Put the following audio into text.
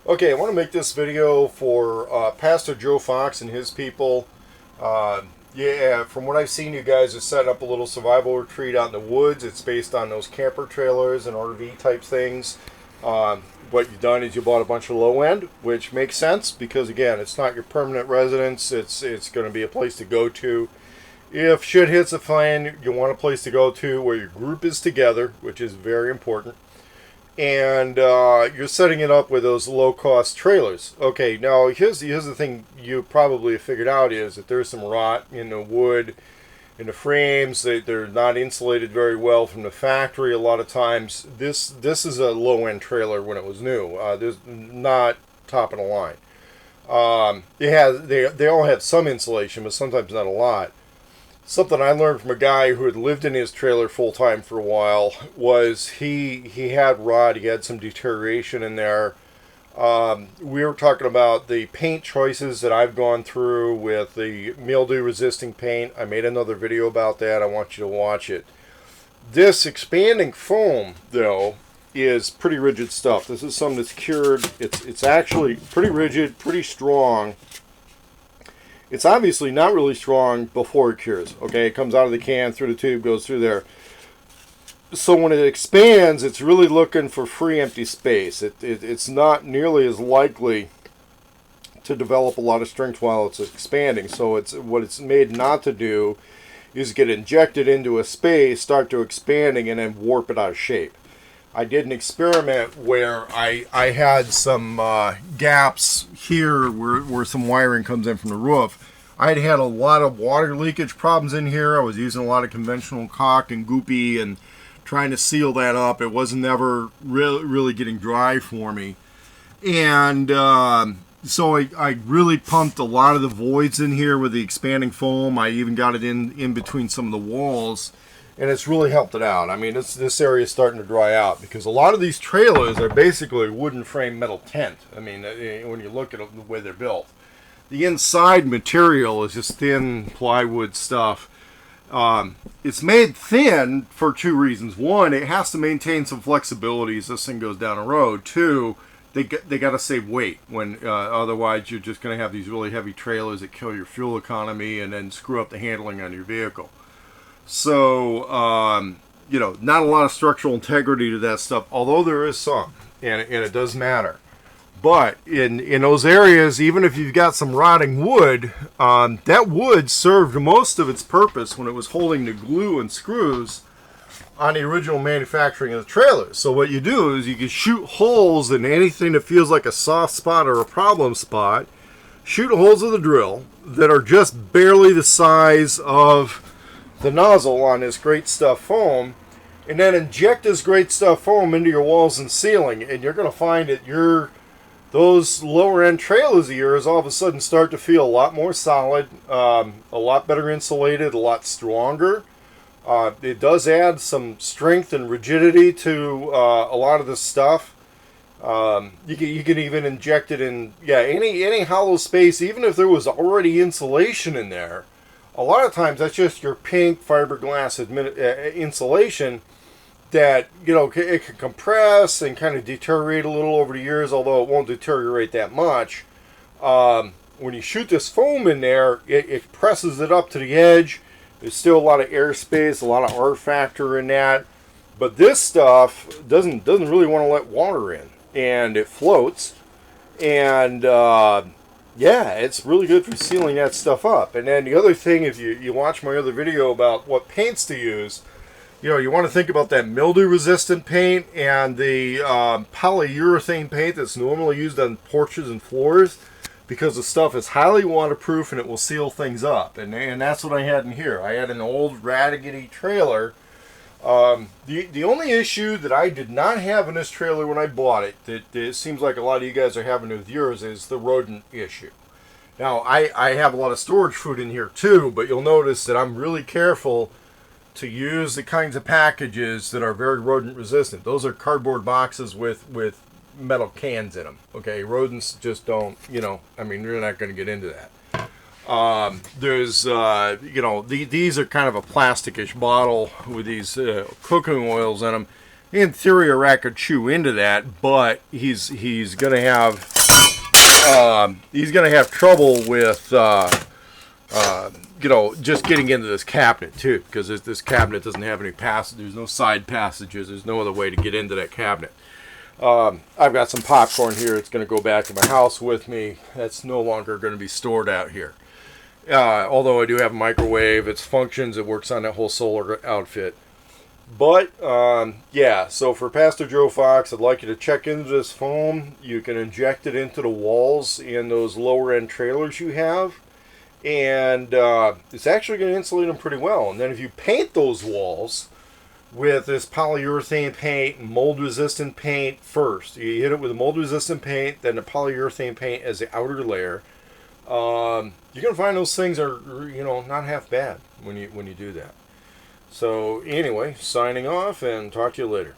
Okay, I want to make this video for Pastor Joe Fox and his people. Yeah, from what I've seen, you guys are setting up a little survival retreat out in the woods. It's based on those camper trailers and RV type things. What you've done is you bought a bunch of low end, which makes sense because again, it's not your permanent residence. It's going to be a place to go to. If shit hits the fan, you want a place to go to where your group is together, which is very important. And you're setting it up with those low-cost trailers. Okay, now here's the thing you probably have figured out is that there's some rot in the wood, in the frames. They're not insulated very well from the factory a lot of times. This is a low-end trailer when it was new. There's not top of the line. They all have some insulation, but sometimes not a lot. Something I learned from a guy who had lived in his trailer full time for a while was he had rot, he had some deterioration in there. We were talking about the paint choices that I've gone through with the mildew resisting paint. I made another video about that. I want you to watch it. This expanding foam, though, is pretty rigid stuff. This is something that's cured. It's actually pretty rigid, pretty strong. It's obviously not really strong before it cures. Okay, it comes out of the can, through the tube, goes through there. So when it expands, it's really looking for free empty space. It's not nearly as likely to develop a lot of strength while it's expanding. So what it's made not to do is get injected into a space, start to expanding, and then warp it out of shape. I did an experiment where I had some gaps here where some wiring comes in from the roof. I'd had a lot of water leakage problems in here. I was using a lot of conventional caulk and goopy and trying to seal that up. It wasn't ever really getting dry for me. And so I really pumped a lot of the voids in here with the expanding foam. I even got it in between some of the walls. And it's really helped it out. I mean, this area is starting to dry out because a lot of these trailers are basically wooden frame metal tent. I mean, when you look at the way they're built. The inside material is just thin plywood stuff. It's made thin for two reasons. One, it has to maintain some flexibility as this thing goes down the road. Two, they got to save weight. Otherwise, you're just going to have these really heavy trailers that kill your fuel economy and then screw up the handling on your vehicle. So, not a lot of structural integrity to that stuff, although there is some, and it does matter. But in those areas, even if you've got some rotting wood, that wood served most of its purpose when it was holding the glue and screws on the original manufacturing of the trailers. So what you do is you can shoot holes in anything that feels like a soft spot or a problem spot, shoot holes with a drill that are just barely the size of the nozzle on this great stuff foam, and then inject this great stuff foam into your walls and ceiling, and you're going to find that those lower end trailers of yours all of a sudden start to feel a lot more solid, a lot better insulated, a lot stronger. It does add some strength and rigidity to a lot of this stuff. You can even inject it in any hollow space, even if there was already insulation in there. A lot of times that's just your pink fiberglass insulation that, it can compress and kind of deteriorate a little over the years, although it won't deteriorate that much. When you shoot this foam in there, it presses it up to the edge. There's still a lot of airspace, a lot of R factor in that. But this stuff doesn't really want to let water in. And it floats. And it's really good for sealing that stuff up. And then the other thing, if you watch my other video about what paints to use, you want to think about that mildew-resistant paint and the polyurethane paint that's normally used on porches and floors, because the stuff is highly waterproof and it will seal things up. And that's what I had in here. I had an old raggedy trailer. The only issue that I did not have in this trailer when I bought it, that it seems like a lot of you guys are having with yours, is the rodent issue. Now, I have a lot of storage food in here too, but you'll notice that I'm really careful to use the kinds of packages that are very rodent resistant. Those are cardboard boxes with metal cans in them. Okay, rodents just don't, you're not going to get into that. There's, these are kind of a plasticish bottle with these cooking oils in them. In theory, a rat could chew into that, but he's gonna have trouble with just getting into this cabinet too, because this cabinet doesn't have any passage. There's no side passages. There's no other way to get into that cabinet. I've got some popcorn here. It's going to go back to my house with me. That's no longer going to be stored out here. Although I do have a microwave, it functions. It works on that whole solar outfit. But, yeah, so for Pastor Joe Fox, I'd like you to check into this foam. You can inject it into the walls in those lower-end trailers you have. And it's actually going to insulate them pretty well. And then if you paint those walls with this polyurethane paint, mold-resistant paint first. You hit it with a mold-resistant paint, then the polyurethane paint as the outer layer. You're going to find those things are, not half bad when you do that. So anyway, signing off and talk to you later.